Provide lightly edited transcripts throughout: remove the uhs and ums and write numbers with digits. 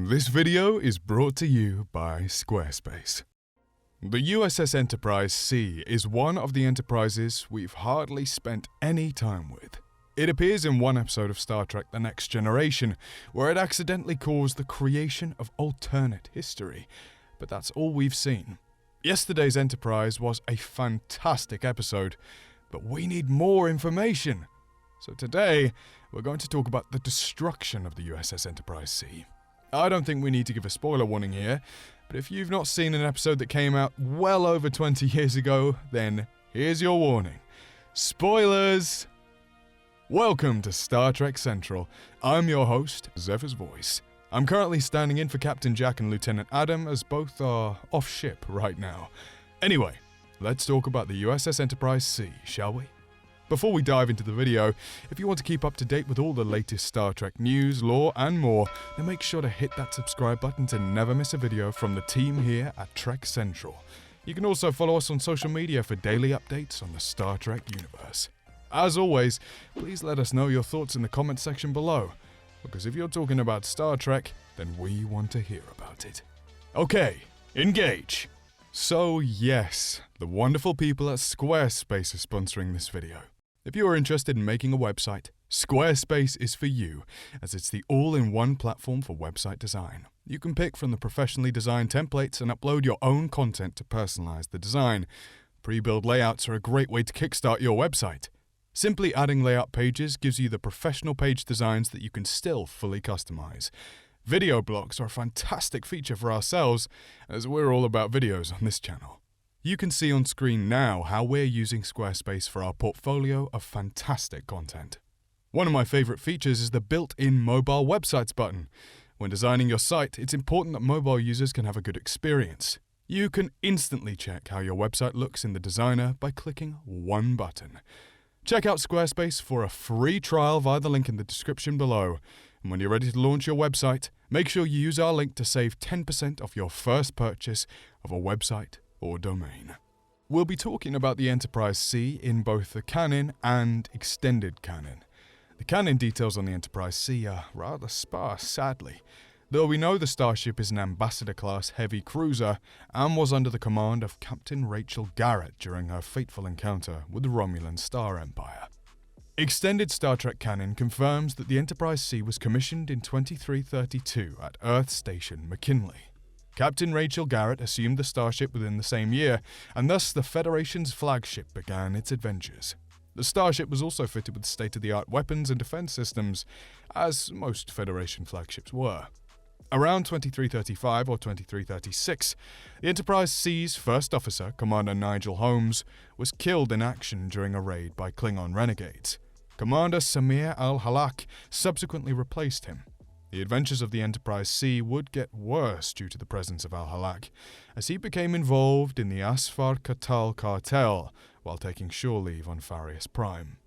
This video is brought to you by Squarespace. The USS Enterprise-C is one of the enterprises we've hardly spent any time with. It appears in one episode of Star Trek: The Next Generation, where it accidentally caused the creation of alternate history, but that's all we've seen. Yesterday's Enterprise was a fantastic episode, but we need more information. So today, we're going to talk about the destruction of the USS Enterprise-C. I don't think we need to give a spoiler warning here, but if you've not seen an episode that came out well over 20 years ago, then here's your warning. Spoilers! Welcome to Star Trek Central. I'm your host, ZephyrsVoice. I'm currently standing in for Captain Jack and Lieutenant Adam, as both are off ship right now. Anyway, let's talk about the USS Enterprise-C, shall we? Before we dive into the video, if you want to keep up to date with all the latest Star Trek news, lore, and more, then make sure to hit that subscribe button to never miss a video from the team here at Trek Central. You can also follow us on social media for daily updates on the Star Trek universe. As always, please let us know your thoughts in the comment section below, because if you're talking about Star Trek, then we want to hear about it. Okay, engage! So yes, the wonderful people at Squarespace are sponsoring this video. If you are interested in making a website, Squarespace is for you, as it's the all-in-one platform for website design. You can pick from the professionally designed templates and upload your own content to personalize the design. Pre-built layouts are a great way to kickstart your website. Simply adding layout pages gives you the professional page designs that you can still fully customize. Video blocks are a fantastic feature for ourselves, as we're all about videos on this channel. You can see on screen now how we're using Squarespace for our portfolio of fantastic content. One of my favorite features is the built-in mobile websites button. When designing your site, it's important that mobile users can have a good experience. You can instantly check how your website looks in the designer by clicking one button. Check out Squarespace for a free trial via the link in the description below. And when you're ready to launch your website, make sure you use our link to save 10% off your first purchase of a website or domain. We'll be talking about the Enterprise-C in both the canon and extended canon. The canon details on the Enterprise-C are rather sparse, sadly, though we know the starship is an Ambassador-class heavy cruiser and was under the command of Captain Rachel Garrett during her fateful encounter with the Romulan Star Empire. Extended Star Trek canon confirms that the Enterprise-C was commissioned in 2332 at Earth Station McKinley. Captain Rachel Garrett assumed the starship within the same year, and thus the Federation's flagship began its adventures. The starship was also fitted with state-of-the-art weapons and defense systems, as most Federation flagships were. Around 2335 or 2336, the Enterprise-C's first officer, Commander Nigel Holmes, was killed in action during a raid by Klingon renegades. Commander Samir al-Halak subsequently replaced him. The adventures of the Enterprise-C would get worse due to the presence of al-Halak, as he became involved in the Asfar Katal cartel while taking shore leave on Farius Prime.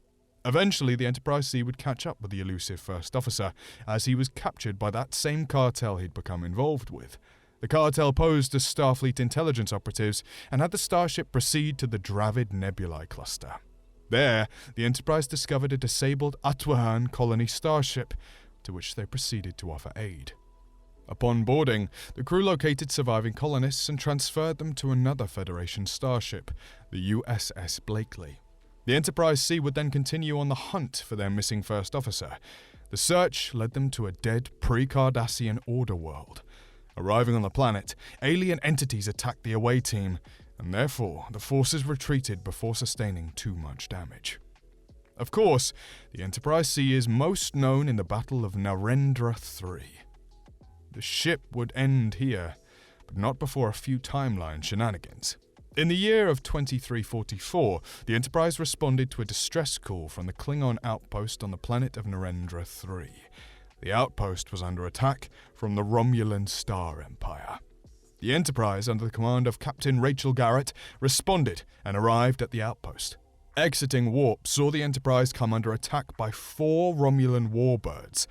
Eventually, the Enterprise-C would catch up with the elusive first officer, as he was captured by that same cartel he'd become involved with. The cartel posed as Starfleet intelligence operatives and had the starship proceed to the Dravid Nebulae cluster. There, the Enterprise discovered a disabled Atwahan colony starship, to which they proceeded to offer aid. Upon boarding, the crew located surviving colonists and transferred them to another Federation starship, the USS Blakely. The Enterprise-C would then continue on the hunt for their missing first officer. The search led them to a dead pre-Cardassian Order world. Arriving on the planet, alien entities attacked the away team, and therefore the forces retreated before sustaining too much damage. Of course, the Enterprise-C is most known in the Battle of Narendra III. The ship would end here, but not before a few timeline shenanigans. In the year of 2344, the Enterprise responded to a distress call from the Klingon outpost on the planet of Narendra III. The outpost was under attack from the Romulan Star Empire. The Enterprise, under the command of Captain Rachel Garrett, responded and arrived at the outpost. Exiting warp saw the Enterprise come under attack by 4 Romulan warbirds.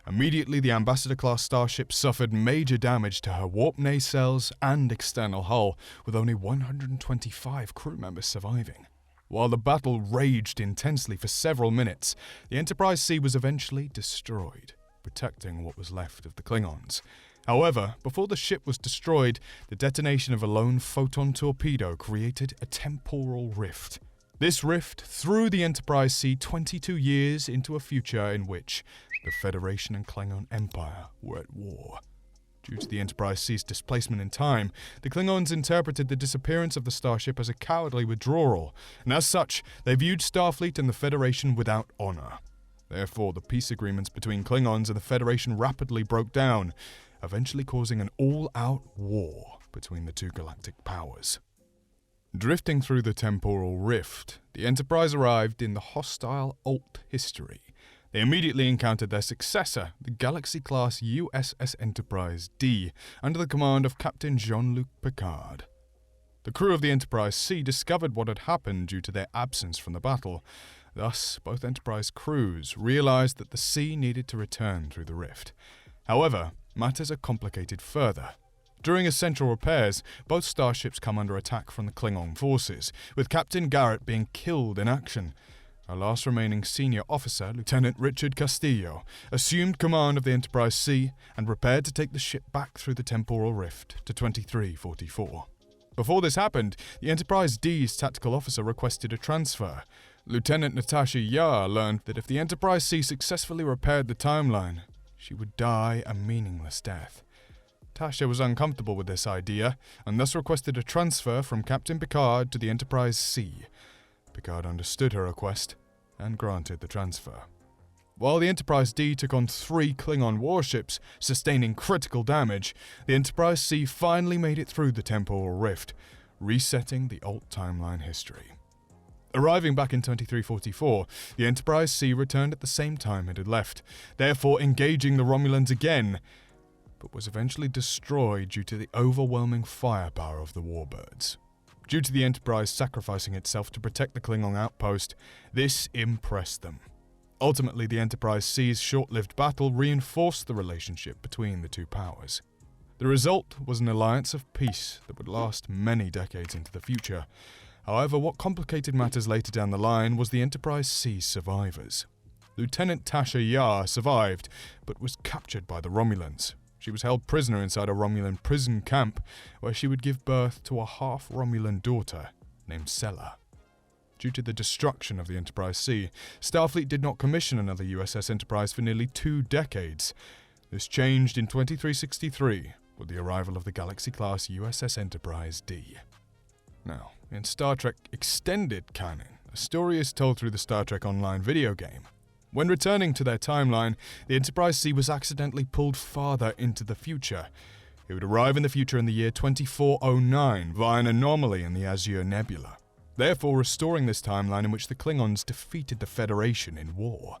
Immediately, the Ambassador-class starship suffered major damage to her warp nacelles and external hull, with only 125 crew members surviving. While the battle raged intensely for several minutes, the Enterprise-C was eventually destroyed, protecting what was left of the Klingons. However, before the ship was destroyed, the detonation of a lone photon torpedo created a temporal rift. This rift threw the Enterprise-C 22 years into a future in which the Federation and Klingon Empire were at war. Due to the Enterprise-C's displacement in time, the Klingons interpreted the disappearance of the starship as a cowardly withdrawal, and as such, they viewed Starfleet and the Federation without honor. Therefore, the peace agreements between Klingons and the Federation rapidly broke down, eventually causing an all-out war between the two galactic powers. Drifting through the temporal rift, the Enterprise arrived in the hostile Alt history. They immediately encountered their successor, the Galaxy-class USS Enterprise-D, under the command of Captain Jean-Luc Picard. The crew of the Enterprise-C discovered what had happened due to their absence from the battle. Thus, both Enterprise crews realized that the C needed to return through the rift. However, matters are complicated further. During essential repairs, both starships come under attack from the Klingon forces, with Captain Garrett being killed in action. Our last remaining senior officer, Lieutenant Richard Castillo, assumed command of the Enterprise-C and prepared to take the ship back through the temporal rift to 2344. Before this happened, the Enterprise-D's tactical officer requested a transfer. Lieutenant Natasha Yar learned that if the Enterprise-C successfully repaired the timeline, she would die a meaningless death. Tasha was uncomfortable with this idea, and thus requested a transfer from Captain Picard to the Enterprise-C. Picard understood her request, and granted the transfer. While the Enterprise-D took on 3 Klingon warships, sustaining critical damage, the Enterprise-C finally made it through the temporal rift, resetting the Alt timeline history. Arriving back in 2344, the Enterprise-C returned at the same time it had left, therefore engaging the Romulans again, but was eventually destroyed due to the overwhelming firepower of the warbirds. Due to the Enterprise sacrificing itself to protect the Klingon outpost, this impressed them. Ultimately, the Enterprise-C's short-lived battle reinforced the relationship between the two powers. The result was an alliance of peace that would last many decades into the future. However, what complicated matters later down the line was the Enterprise-C's survivors. Lieutenant Tasha Yar survived, but was captured by the Romulans. She was held prisoner inside a Romulan prison camp, where she would give birth to a half-Romulan daughter named Sela. Due to the destruction of the Enterprise-C, Starfleet did not commission another USS Enterprise for nearly 2 decades. This changed in 2363 with the arrival of the Galaxy-class USS Enterprise-D. Now, in Star Trek Extended Canon, a story is told through the Star Trek Online video game. When returning to their timeline, the Enterprise-C was accidentally pulled farther into the future. It would arrive in the future in the year 2409 via an anomaly in the Azure Nebula, therefore restoring this timeline in which the Klingons defeated the Federation in war.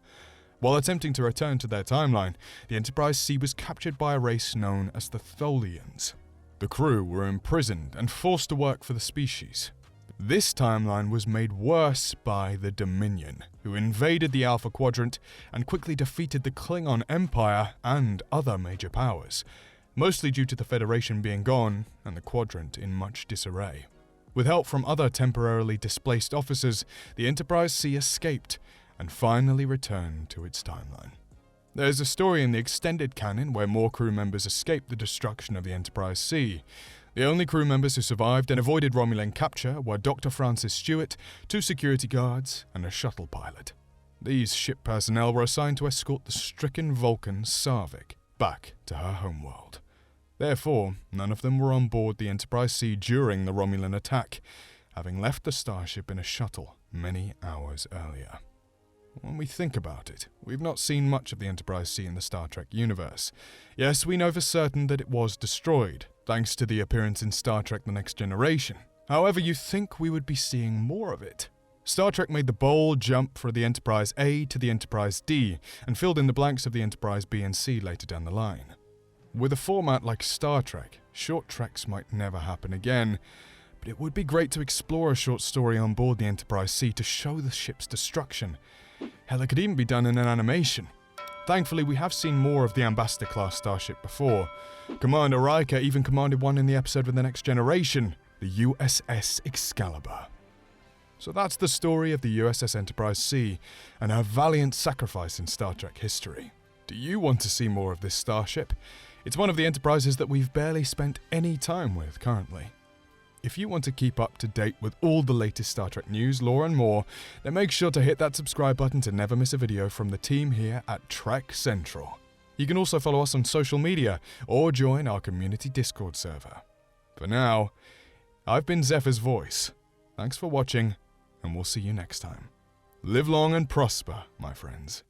While attempting to return to their timeline, the Enterprise-C was captured by a race known as the Tholians. The crew were imprisoned and forced to work for the species. This timeline was made worse by the Dominion, who invaded the Alpha Quadrant and quickly defeated the Klingon Empire and other major powers, mostly due to the Federation being gone and the Quadrant in much disarray. With help from other temporarily displaced officers, the Enterprise-C escaped and finally returned to its timeline. There is a story in the extended canon where more crew members escaped the destruction of the Enterprise-C. The only crew members who survived and avoided Romulan capture were Dr. Francis Stewart, 2 security guards, and a shuttle pilot. These ship personnel were assigned to escort the stricken Vulcan Sarvik back to her homeworld. Therefore, none of them were on board the Enterprise-C during the Romulan attack, having left the starship in a shuttle many hours earlier. When we think about it, we've not seen much of the Enterprise-C in the Star Trek universe. Yes, we know for certain that it was destroyed, thanks to the appearance in Star Trek The Next Generation. However, you'd think we would be seeing more of it. Star Trek made the bold jump from the Enterprise-A to the Enterprise-D, and filled in the blanks of the Enterprise-B and C later down the line. With a format like Star Trek, short treks might never happen again, but it would be great to explore a short story on board the Enterprise-C to show the ship's destruction. Hell, it could even be done in an animation. Thankfully, we have seen more of the Ambassador-class starship before. Commander Riker even commanded one in the episode of The Next Generation, the USS Excalibur. So that's the story of the USS Enterprise-C and her valiant sacrifice in Star Trek history. Do you want to see more of this starship? It's one of the Enterprises that we've barely spent any time with currently. If you want to keep up to date with all the latest Star Trek news, lore and more, then make sure to hit that subscribe button to never miss a video from the team here at Trek Central. You can also follow us on social media or join our community Discord server. For now, I've been ZephyrsVoice. Thanks for watching, and we'll see you next time. Live long and prosper, my friends.